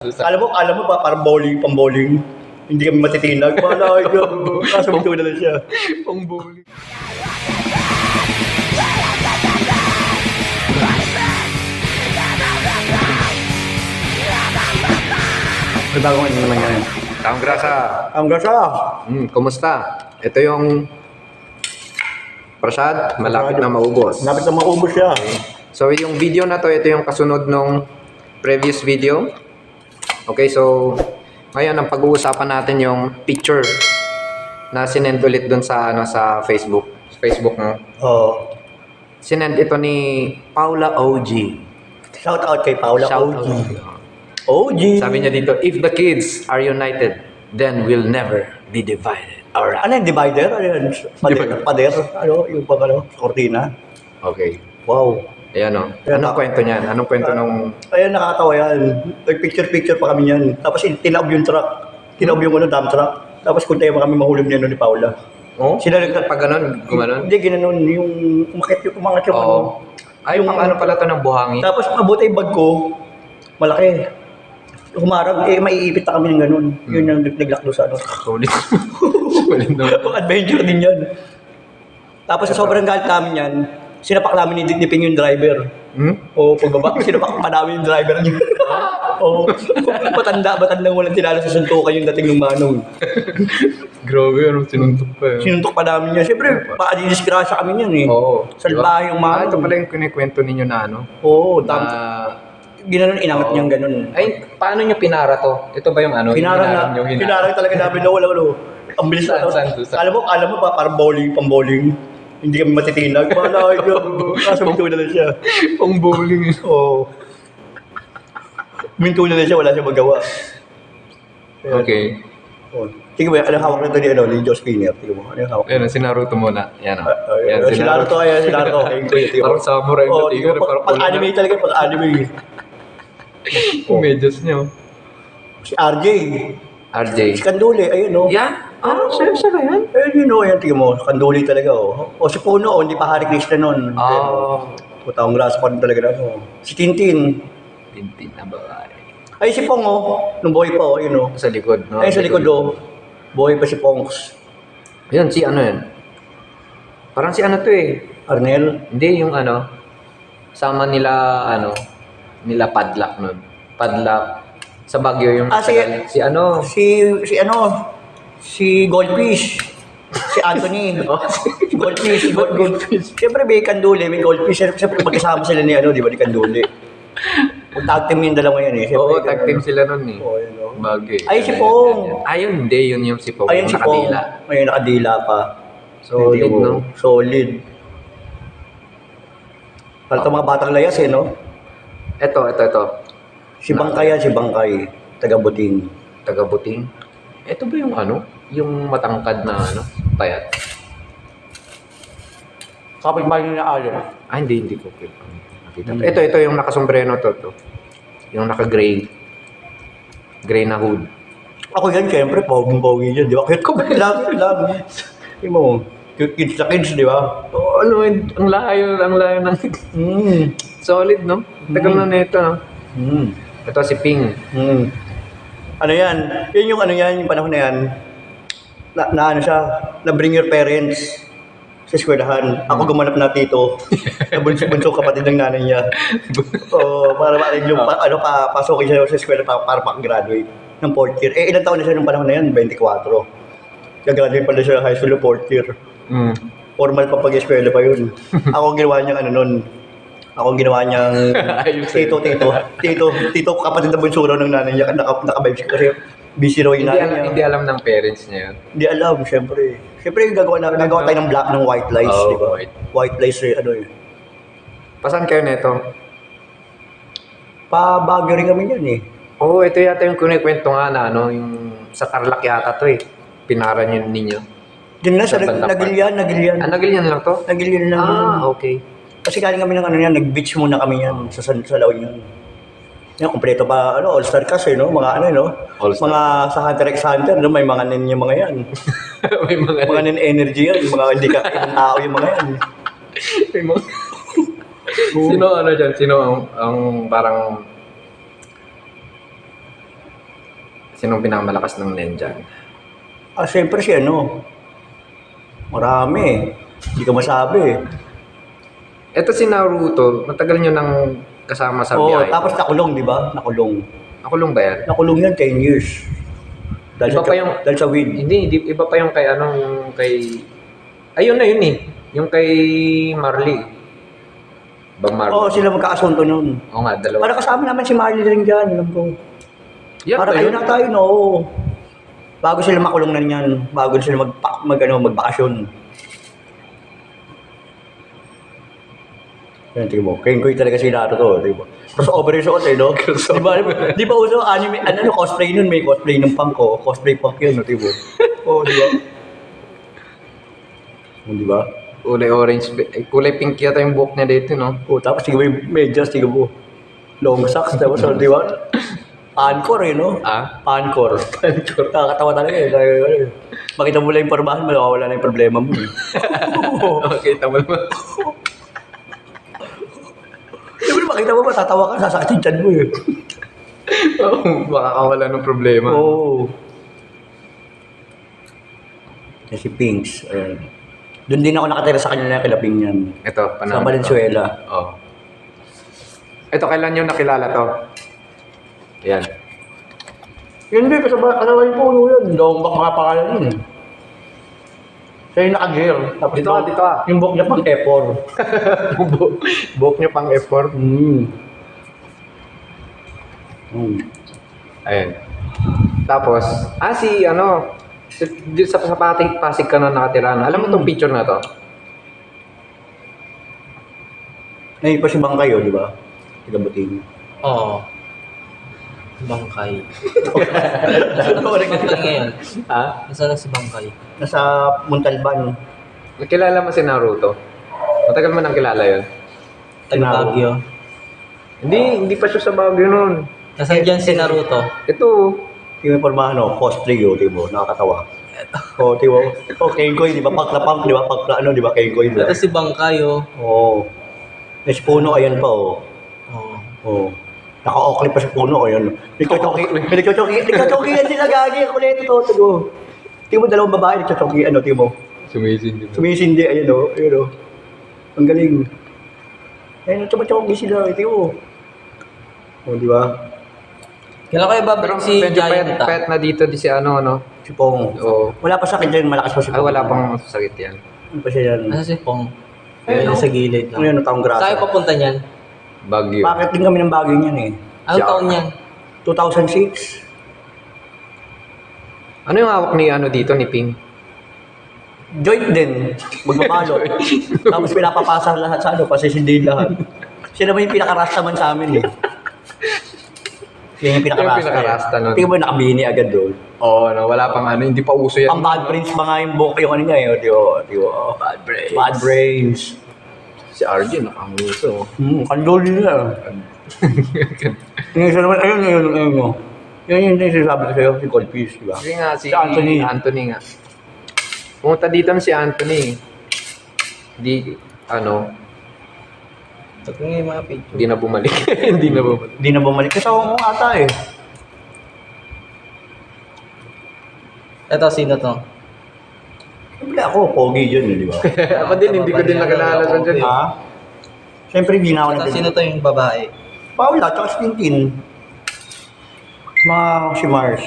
Alam mo ba, parang bowling, pang-bowling. Hindi kami matitinag. Malay ka. Kaso may tuna na siya. Pang-bowling. May bagong ano naman yan. Taong grasa. Ang gasa. Kumusta? Ito yung Prasad, malapit na maubos. Napit na maubos siya. So yung video na to, ito yung kasunod nung previous video. Okay, so ngayon ang pag-uusapan natin yung picture na sinend ulit dun sa sa Facebook. Facebook no. Oo. Sinend ito ni Paula OG. Shout out kay Paula Shout OG. out. OG. Sabi niya dito, if the kids are united, then we'll never be divided. Alright. Ano yung divider? Ano yun? Pader? Ano? Yung pag ano? Kortina? Okay. Wow. Ayan o. Anong kwento niyan? Anong kwento nung... Ayun, nakakatawa yan. Nag-picture-picture pa kami yan. Tapos tinaob yung truck. Tinaob yung dump truck. Tapos kung tayo kami mahulog niya ni Paula. Oh? Sila Pag ganun, gumanon? Hindi, ginanon. Yung umangat yung ano. Oo. Ay, pang ano pala to ng buhangin? Tapos abuti yung bag ko. Malaki. Humarag, maiipit na kami ng ganun. Yun yung naglakdo sa ano. Sulit. Sulit no? Adventure din yan. Tapos sa sobrang galit namin yan, sinapak namin ni Ping yung driver. O pagbaba, sinapak pa namin yung driver niya. O, batandang walang tinalo sa suntukan yung dating ng manong. Grabe, anong sinuntok pa yun? Sinuntok pa namin yan. Siyempre, baka disgrasya kami yan eh. Oo. Salbahe yung manong. Ito pala yung kinikwento ninyo na ano? Oo, ginanon, Na... inangat niyang ganun. Ay, paano nyo pinara to? Ito ba yung ano? Pinarang talaga namin na wala. Ang bilis na. Saan? Alam mo ba, parang bowling, pang-bowling. Hindi kami matitinag. Malay ka. Kaso may tuna na siya. Pang-bowling. Oo. May tuna na siya, wala siya magawa. Okay. Oh. Tingnan mo, anong hawak na ito ni Josh Skinner? Tingnan mo, anong hawak? Ayan, si Naruto muna. Yan o. Si Naruto. Okay. Parang samurai na tigre. Pag-anime talaga, pag-anime. Medyas niyo. Si RJ. RJ. Si Kanduli, ayun o. Yan? Siya ba yan? Ayun yun o, yan, tingnan mo. Kanduli talaga o. O si Puno, hindi pa Hari Krishna nun. Putang grasa pa rin talaga na. Si Tintin. Tintin na babae. Ay, si Pong o. Nung buhay pa o, yun o. Sa likod, no? Ay, sa likod o. Buhay pa si Pongs. Yun, si ano yan? Parang si ano to eh. Arnel. Hindi, yung ano, sama nila, nila Padlak nun. Padlak. Sa Baguio yung... si ano? Si Goldfish. Si Anthony. Si Goldfish. Siyempre may Kanduli, may Goldfish. Siyempre magkasama sila ni di ba, ni Kanduli. Tag team yung dalawa yan eh. Siyempre, Oo, tag team sila nun eh. Oo, yun o. Baguio. Ay, si Pong. Ayun, hindi. Yun yung si Pong. Ayun si Pong. Nakadila. Ayun, nakadila pa. Solid, Hindi, no? Solid. Para mga batang layas eh, no? Ito. Si Bangkay. Taga-Buting. Taga-Buting. Ito ba yung yung matangkad na payat? Kapit-bahay ni na Allen. Hindi ko nakita. Ito yung nakasombrero to. Yung naka-gray. Gray na hood. Ako yan, siyempre, poging-pogi yan, di ba? Kahit ko, lagi. Hindi mo, kids na kids, di ba? Oh, ang layo ng... Solid, no? Tagal na nito, no? Ito si Ping. Ano yan? Yung panahon na yan, na ano siya, na bring your parents sa eskwelahan. Ako gumanap na tito, na bunso kapatid ng nanay niya. Para maalig yung pasukin siya sa eskwela para pag-graduate ng 4th year. Ilang taon na siya nung panahon na yan? 24. Gagraduate pala siya high school ng 4th year. Formal pa pag-eskwela pa yun. Ako ginawa niyang tito, kapatid na bunso raw ng nanay niya, naka-vibes kasi busy raw yung nanay niya. Hindi alam ng parents niya yun. Hindi alam, syempre. Syempre, gagawa tayo ng black ng white lies, di ba? White lies, Pasan kayo nito? Pa-Baguio rin kami yan eh. Oo, ito yata yung kunikwento nga na, yung sa Tarlac yata to eh. Pinara niyo ninyo. Diyan na, sa Nagilian. Nagilian lang to? Nagilian lang. Okay. Kasi galing kami ng nag-beach muna kami yan sa La Union. Yan, kompleto pa, all-star cast eh, no? Mga All-star. mga sa Hunter x Hunter, no? May mga nin yung mga yan. May mga nin energy yan, mga hindi ka ibang tao yung mga yan. May mga... Sino dyan? Sino ang parang Sinong pinakamalakas ng ninja? Siyempre si ano. Marami. Hindi ka masabi. Ito si Naruto, matagal nyo nang kasama sa Oo, biyahe. tapos nakulong, di ba? Nakulong. Nakulong ba yan? Nakulong yan 10 years. Dahil Iba sa, pa yung- dahil sa weed. Hindi, iba pa yung kay ano, yung kay... Ayun na yun eh. Yung kay Marley. Bang Marley? Oo, sila magkakasunto nun. Oo nga, dalawa. Para kasama naman si Marley rin dyan, alam ko. Yan Para ba kayo yun? na tayo, no? Bago sila makulong na yan, bago sila magbakasyon. Yan, tingin mo. Kenkoy talaga si Naruto, tingin mo. Crossover yung suot eh, no? Di ba uso anime, cosplay nun, may cosplay ng punk ko. Cosplay punk yun, no, tingin mo. Oo, di ba? Di ba? Kulay orange. Kulay pink yata yung buhok niya dito, no? Oo, tapos tingin mo yung medyas, tingin mo. Long socks, tapos, di ba? Pancor eh, no? Pancor. Nakakatawa talaga eh. Makita mo lang yung pormahan, mawawala na yung problema mo. Makita mo naman. Siyempre, makita mo, matatawa ka, sasakit yung tiyan mo eh. Makakawala ng problema. Oo. Si Pinks, ayan. Doon din ako nakatira sa kanila kila Ping yan. Ito, Sa Valenzuela. Oo. Ito, kailan nyo nakilala to? Yan. Hindi, kasama yung puno yan. Hindi ako makapangalan yun eh. Siya yung naka-gear. Tapos Dito ka, dito ka. Yung buhok niya pang F4. Buhok niya pang effort. Ayan. Tapos, si ano, sa Pasig ka na nakatira na. Alam mo tong picture na to? Ngayon pa si Bangkay, di ba? Tigabuting. Oo. Bangkay. Correct Bangkay na. ngayon. Ha? Nasaan na si Bangkay? Nasa Montalban. Nakilala mo si Naruto? Matagal mo nang kilala yun? Taga Baguio. Hindi pa siya sa Baguio nun. Nasaan dyan si Naruto? Ito, Yung informahan, cosplay yun, di ba? Nakakatawa. Di ba? Kenkoy, di ba? Pakla punk, di ba? Pakla di ba? Kenkoy, di ba? Ito si Bangkay, oh. Oo. May si Puno, ayan pa, oh. Oo. Oo. Naka-okli pa sa puno, ayan. Nagchochoki yan sila, gagi. Ako na ito, to. Tingin mo, dalawang babae, nagchochoki, tingin mo. sumisindi mo. Sumisindi, ayan, oh. Ayan, oh. Ang galing. Ayan, nagchochoki sila, tingin mo. Di ba? Kailan kayo Pero babalik si medyo Giant pet na dito di si ano. Si Pong. Oo. Wala pa sa akin dyan, malakas pa si Ay, Pong. wala pang sakit yan. Ano pa siya yan? Nasa si Pong? Ayun, Ayun, sa gilid Ano lang. yan, taong grasa. Saan kayo papunta niyan? Bagyo. Bakit din kami ng bagay niyan eh? Anong taon niyan? 2006. Ano yung hawak ni ano dito ni Ping? Joint din. Magbabalot. Tapos pinapapasa lahat sa pasisindihin lahat. Siya naman yung pinaka-rasta man sa amin eh. Yan yung pinaka-rasta. Yung pinaka-rasta nun. Tingnan mo, nakabini agad doon. Oo, no, wala pang ano, hindi pa uso yan. Ang bad brains pa nga yung buhok yung ano niya eh. Di ba? Bad brains. Bad brains. Si RJ nakamuso. Kandol niya. Yung isa naman, ayun mo. Yan yung sinasabi ko sa'yo, si Goldfish, di ba? Kasi nga si Si Anthony. Anthony nga. Pumunta dito na si Anthony. Di, ano, Ito nga yung mga picture. hindi na bumalik. Hindi na bumalik. Hindi na bumalik. Kasama mo ata eh. Ito, sino to? Siyempre ako, pogi yun eh, di ba? Ako din, hindi ko din nakilala sa dyan. Ha? Siyempre hindi na ako Ito, sino to yung babae? Paula, tsaka si Tintin. Si Mars.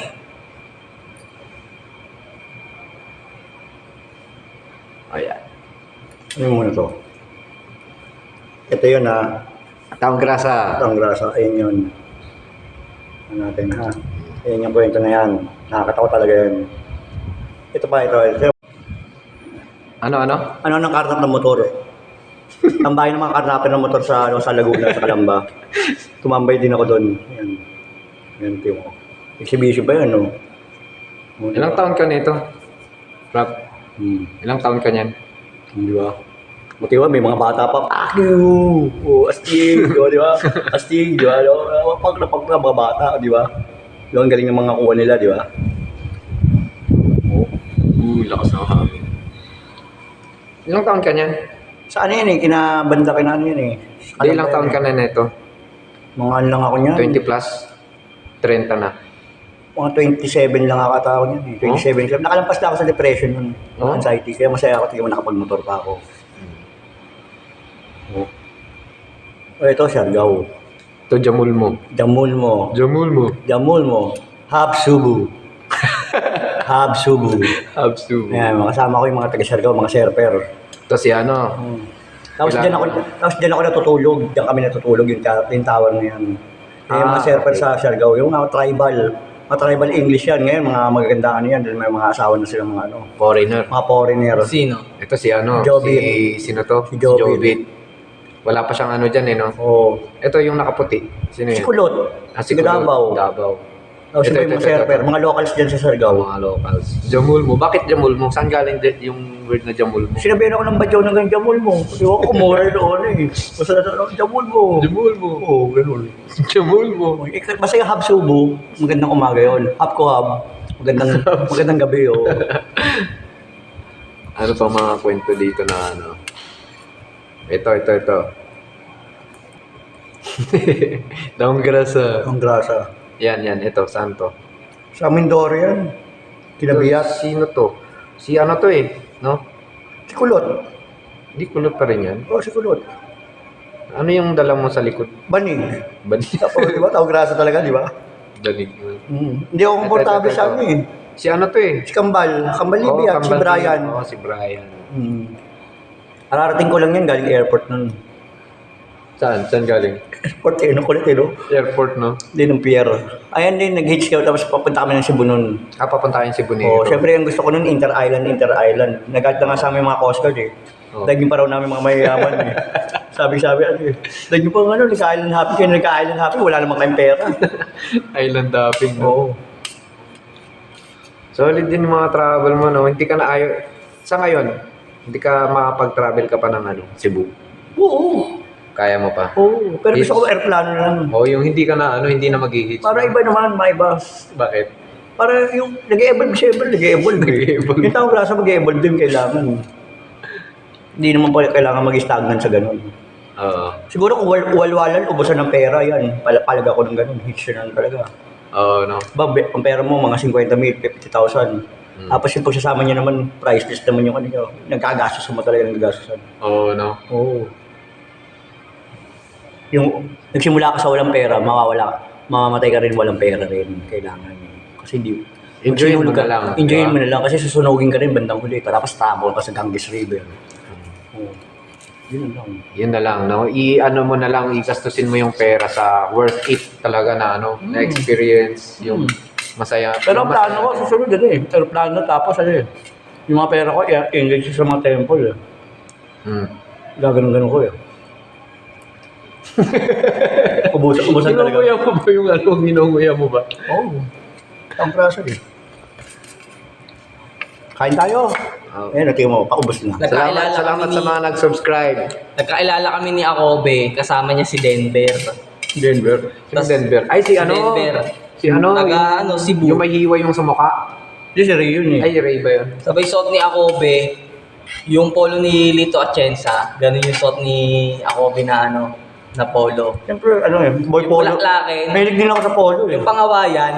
Ayan. Ano muna to? Ito yun ha. Taong grasa. Ito ang grasa. Ayun yun. Ano natin ha. Ayun yung kwento na yan. Nakakatawa talaga yan. Ito pa ito. Ano? Ano ng karnap ng motor? Tambay ng mga karnapin ng motor sa Laguna, sa Calamba. Tumambay din ako doon. Yan. Yan, tiyo mo. Exhibition pa yan, no? Ilang taon ka nito? Rap, ilang taon ka niyan? Di ba? Buti ba, may mga bata pa, fuck you! Oh, astig, di ba? Astig, di ba? Pag na mga bata, di ba? Di ba, ang galing ng mga kuha nila, di ba? Oh. Lakas na hangin. Ilang taon ka niyan? Sa ano yan eh, kinabanda ano yan eh. Hindi, ilang taon ka na nito? Mga ano lang ako niyan. 20 plus? 30 na. Mga 27 lang ako tao niyan. 27. Nakalampas na ako sa depression nun. Oh? Anxiety. Kaya masaya ako. Tingnan mo nakapag-motor pa ako. Oh. Oh, ito, Siargao. Ito, jamul mo. Jamul mo. Jamul mo. Jamul mo. Habsubu. Habsubu. Absu. Ayan, makasama ko yung mga taga-Siargao, mga surfer. Ito si ano. Tapos Ilan? diyan ako natutulog. Diyan kami natutulog yung tower na yan. Yung mga surfer Okay. sa Siargao, yung mga tribal English yan. Ngayon, mga magaganda ano yan. Dahil may mga asawa na sila mga ano, Foreigner. mga foreigner. Sino? Ito si ano. Jobit. Sino to? Si Jobit. Wala pa siyang ano dyan eh, no? Oh. Ito yung nakaputi. Sino Si yun? Kulot. Ah, Si Davao. Davao. Tapos Ito, iba yung ito, mga surfer. ito. Mga locals dyan sa Siargao. Mga locals. Jamul mo. Bakit jamul mo? Saan galing yung word na jamul mo? Sinabihan ako ng badyaw ng ganyan, jamul mo. Di ako kumuha doon eh. Basta jamul mo. Jamul mo. Oo, ganun. Jamul mo. Basta yung hab subo, magandang umaga yun. Hab ko hab, magandang gabi oh. Ano pa mga kwento dito na ano? Ito. Daong grasa. Ang grasa. Yan. Ito. Saan to? Sa Mindoro yan. Kinabiyat. Sino to? Si ano to eh? No? Si Kulot. Hindi kulot pa rin yan. Oh, si Kulot. Ano yung dala mo sa likod? Banig. Banig. Oh, di ba? Tao grasa talaga, di ba? Banig. Hindi ako komportable Ito. sa ano eh. Si ano to eh? Si Kambal. Kambal Oo, Libya. Si Kambal Brian. Libya. Oo, si Brian. Ararating ko lang yan galing airport nun. Saan? Saan galing? Airport eh, no? Kulit eh, no? Airport, no? Hindi, ng pier. Ayan din, nag-hitch kami tapos papunta kami ng Cebu nun. Papunta kayo si Bonito. Oh, syempre ang gusto ko nun inter-island. Nag-add na nga sa amin mga Coast Guard eh. Oh. Daging pa raw namin mga mayayaman eh. Sabi ano eh. Daging pa nga nagka-island happy kayo, nagka-island happy, wala namang kayong pera. Island hopping, no? Oo. Solid din yung mga travel mo, no? Hindi ka na ayaw... Sa ngayon, hindi ka makapag-travel ka pa ng ano, Cebu. Oo. Kaya mo pa. Oo. Pero gusto ko airplano lang. O yung hindi ka na, ano, hindi na mag-hitch. Para iba naman, maiba. Bakit? Para yung nag-evolve, syempre nag-evolve. Nag-e-evolve. Yung taong klasa mag-evolve din kailangan. Hindi naman pala kailangan mag-stagnant sa ganun. Oo. Siguro kung walwalan, ubusan ng pera, yan. Palag ako ng ganun. Hitch na talaga. Oo, no? Ang pera mo, mga 50 mil, 50,000. Tapos yung pagsasama niya naman, priceless naman yung ano niya. Nagkagastos mo talaga ng gastosan. Oo, no? Oo. Yung nagsimula ka sa walang pera, mamamatay ka rin walang pera rin. Kailangan. Kasi hindi. Enjoyin mo Pag na lang, Enjoyin diba? mo na lang kasi susunugin ka rin bandang huli. Tapos tapon ka sa Ganges River. Oo. Yun lang. Yun na lang, no? I-ano mo na lang, igastusin mo yung pera sa worth it talaga na ano, na experience, yung masaya. Pero ang yung plano ko, susunod din eh. Pero plano tapos ano eh. Yung mga pera ko, engage sa mga temple eh. Gaganon-ganon ko eh. Ubusan talaga. Ginunguya mo ba yung ano? Ginunguya mo ba? Oo. Ang praso eh. Kain tayo. Eh, natingin mo, paubos na. Salamat sa mga nag-subscribe. Nagkailala kami ni Akobe, kasama niya si Denver. Denver. Sino Denver? Ay, si ano? Denver. Si ano? Taga, ano, Cebu. Yung may hiwa yung sa mukha. Di si Ray yun eh. Ay, Ray ba yun? Sabay suot ni Akobe, yung polo ni Lito Atienza, ganun yung suot ni Akobe na ano, na polo. Siyempre, ano eh, boy Yung polo. bulaklakin. Mahilig din ako sa polo eh. Yung pangawayan,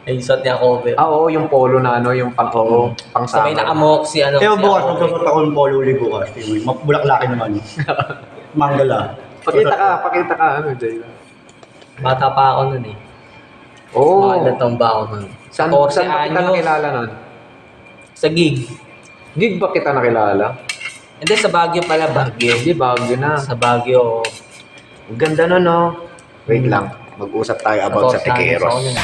ay suot ni Akobe. Ah, oo, yung polo na ano, yung pang Sabay summer. nakamok si ano, Kaya si bukas, Akobe. magsusot ako ng polo ulit bukas. Bulaklakin naman. Manggala. Pakita ka, ano, Jay? Bata pa ako nun eh. Oo. Mga ilang taon ba ako nun? Saan 14 ba kita anyos. nakilala nun? Sa gig. Gig ba kita nakilala? Hindi, sa Baguio pala, Baguio. Hindi, Baguio na. Sa Baguio. Ang ganda nun, no? Wait lang. Mag-usap tayo about sa 14 anyos Tequeros. ako nun.